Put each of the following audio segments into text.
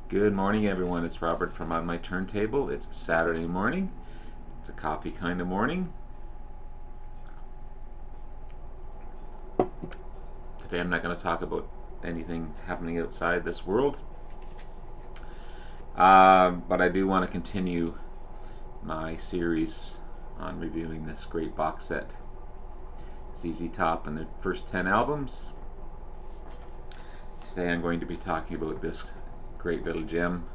Good morning, everyone. It's Robert from On My Turntable. It's Saturday morning. It's a coffee kind of morning. Today I'm not going to talk about anything happening outside this world, but I do want to continue my series on reviewing this great box set, ZZ Top and their first 10 albums. Today I'm going to be talking about this great little gem,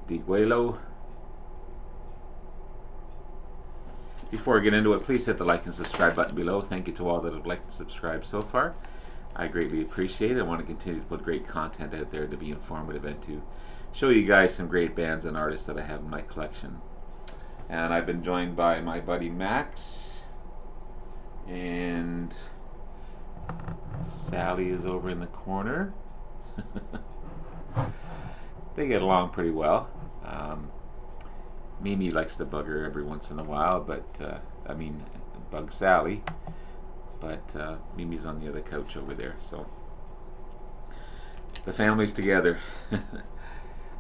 Deguello. Before I get into it, please hit the like and subscribe button below. Thank you to all that have liked and subscribed so far. I greatly appreciate it. I want to continue to put great content out there to be informative and to show you guys some great bands and artists that I have in my collection. And I've been joined by my buddy Max, and Sally is over in the corner. They get along pretty well. Mimi likes to bug her every once in a while, but bug Sally. But Mimi's on the other couch over there, so the family's together.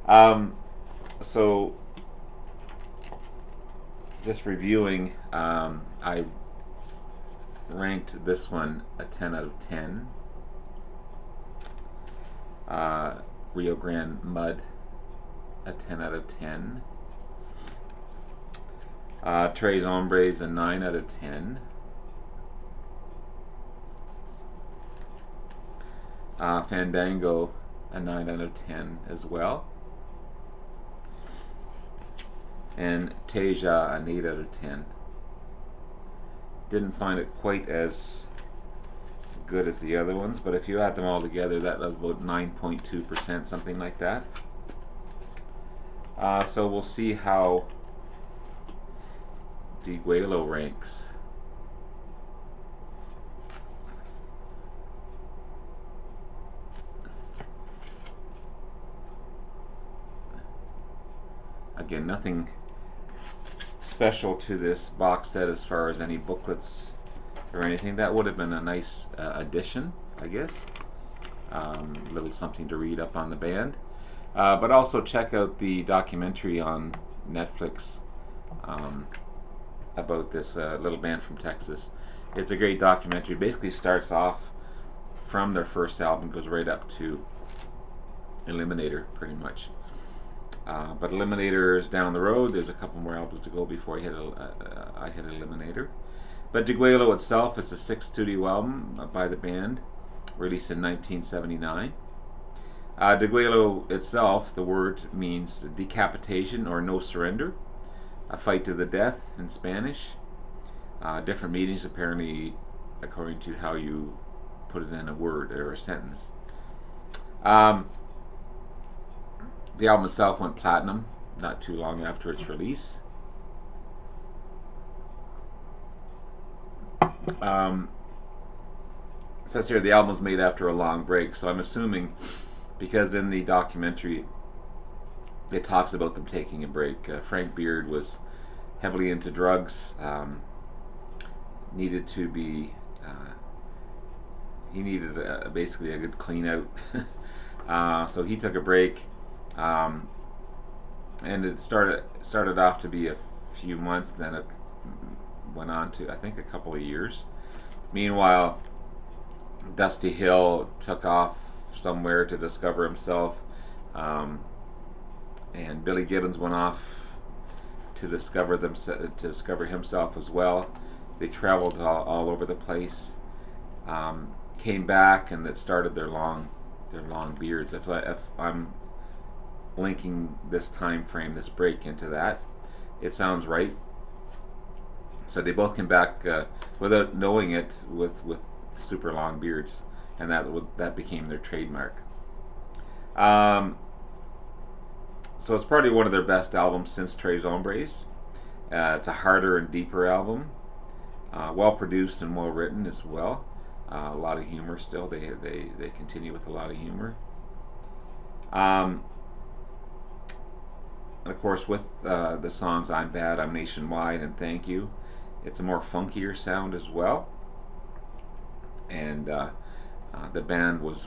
So just reviewing, I ranked this one a 10 out of 10. Rio Grande Mud, a 10 out of 10. Tres Hombres, a 9 out of 10. Fandango, a 9 out of 10 as well. And Teja, an 8 out of 10. Didn't find it quite as good as the other ones, but if you add them all together, that was about 9.2%, something like that. So we'll see how Deguello ranks. Again, nothing special to this box set as far as any booklets or anything. That would have been a nice addition, I guess. Little something to read up on the band. But also check out the documentary on Netflix about this little band from Texas. It's a great documentary. It basically starts off from their first album, goes right up to Eliminator, pretty much. But Eliminator is down the road. There's a couple more albums to go before I hit Eliminator. But Deguello itself is a 6th studio album by the band, released in 1979. Deguello itself, the word means decapitation or no surrender, a fight to the death in Spanish. Different meanings apparently according to how you put it in a word or a sentence. The album itself went platinum not too long after its release. It says here the album was made after a long break, so I'm assuming because in the documentary it talks about them taking a break. Frank Beard was heavily into drugs, needed to be he needed basically a good clean out. So he took a break, and it started off to be a few months, then it went on to I think a couple of years. Meanwhile, Dusty Hill took off somewhere to discover himself, and Billy Gibbons went off to discover himself as well. They traveled all over the place, came back, and that started their long beards. If I'm linking this time frame, this break, into that, it sounds right. So they both came back without knowing it with super long beards, and that became their trademark. So it's probably one of their best albums since Tres Hombres. It's a harder and deeper album, well produced and well written as well. A lot of humor still. They continue with a lot of humor. And of course, with the songs "I'm Bad," "I'm Nationwide," and "Thank You," it's a more funkier sound as well. And the band was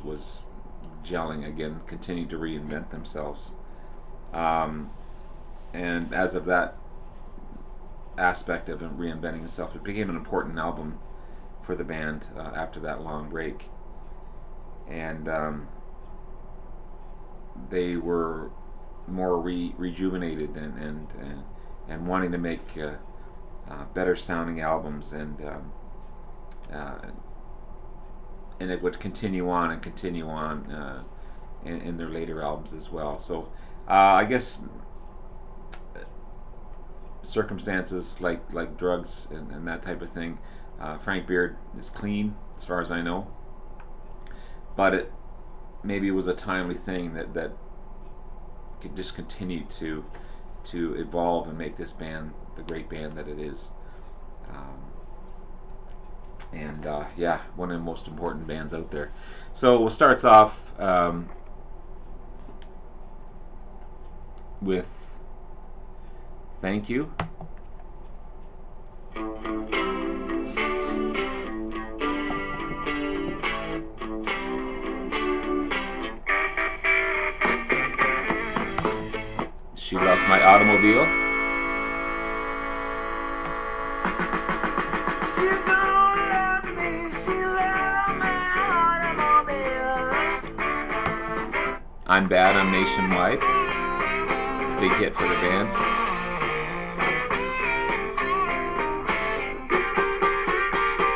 gelling again, continue to reinvent themselves. And as of that aspect of reinventing itself, it became an important album for the band after that long break. And they were more rejuvenated and wanting to make better sounding albums, and it would continue on and continue on in their later albums as well. So I guess circumstances like drugs and that type of thing. Frank Beard is clean as far as I know, but maybe it was a timely thing that could just continue to evolve and make this band the great band that it is. Yeah, one of the most important bands out there. So it starts off with Thank You. She Loves My Automobile. I'm Bad, I'm Nationwide. Big hit for the band.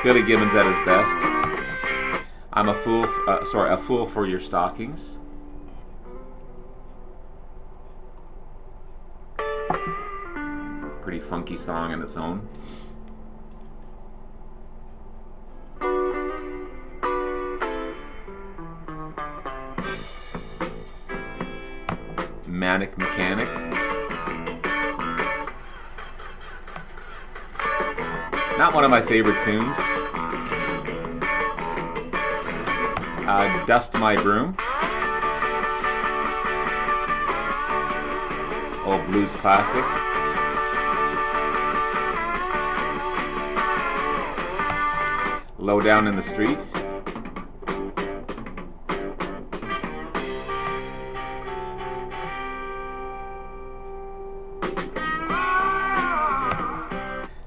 Billy Gibbons at his best. I'm a fool for your stockings. Pretty funky song in its own. Manic Mechanic. Not one of my favorite tunes. Dust My Broom. Old blues classic. Low Down in the Street.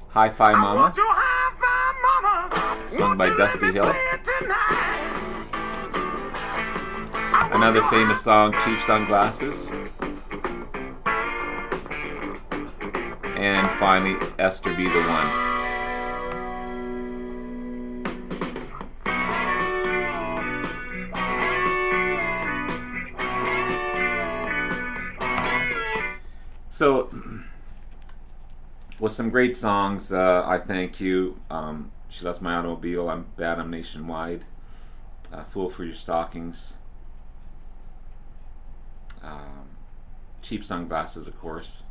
Hi-Fi Mama, sung by Dusty Hill. Another famous song, Cheap Sunglasses. And finally, Esther Be the One. So, with some great songs, I Thank You, She Loves My Automobile, I'm Bad, I'm Nationwide, Fool for Your Stockings, Cheap Sunglasses, of course,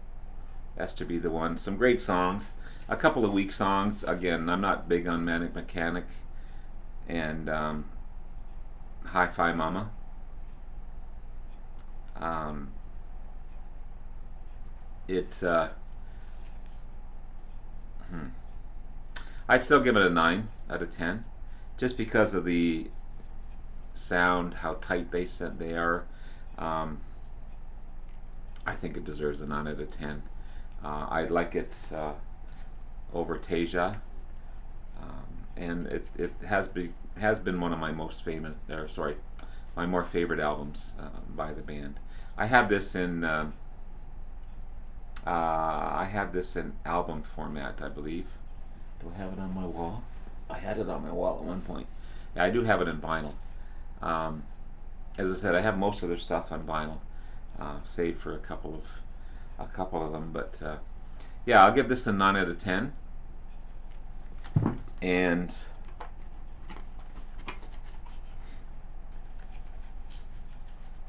Esther Be the One. Some great songs, a couple of weak songs. Again, I'm not big on Manic Mechanic and Hi-Fi Mama. I'd still give it a 9 out of 10, just because of the sound, how tight they are. I think it deserves a 9 out of 10. I like it over Tasia, and it has been one of my most famous, my more favorite albums by the band. I have this in album format, I believe. Do I have it on my wall? I had it on my wall at one point. Yeah, I do have it in vinyl. As I said, I have most of their stuff on vinyl, saved for a couple of them. But yeah, I'll give this a 9 out of 10. And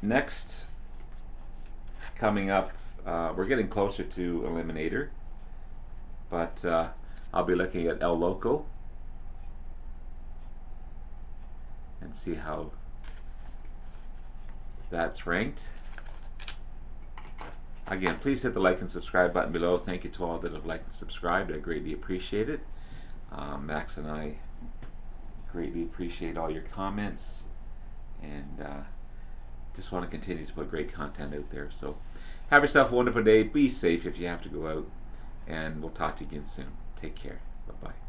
next, coming up, we're getting closer to Eliminator, but I'll be looking at El Loco and see how that's ranked. Again, please hit the like and subscribe button below. Thank you to all that have liked and subscribed. I greatly appreciate it. Max and I greatly appreciate all your comments, and just want to continue to put great content out there. So have yourself a wonderful day. Be safe if you have to go out, and we'll talk to you again soon. Take care. Bye bye.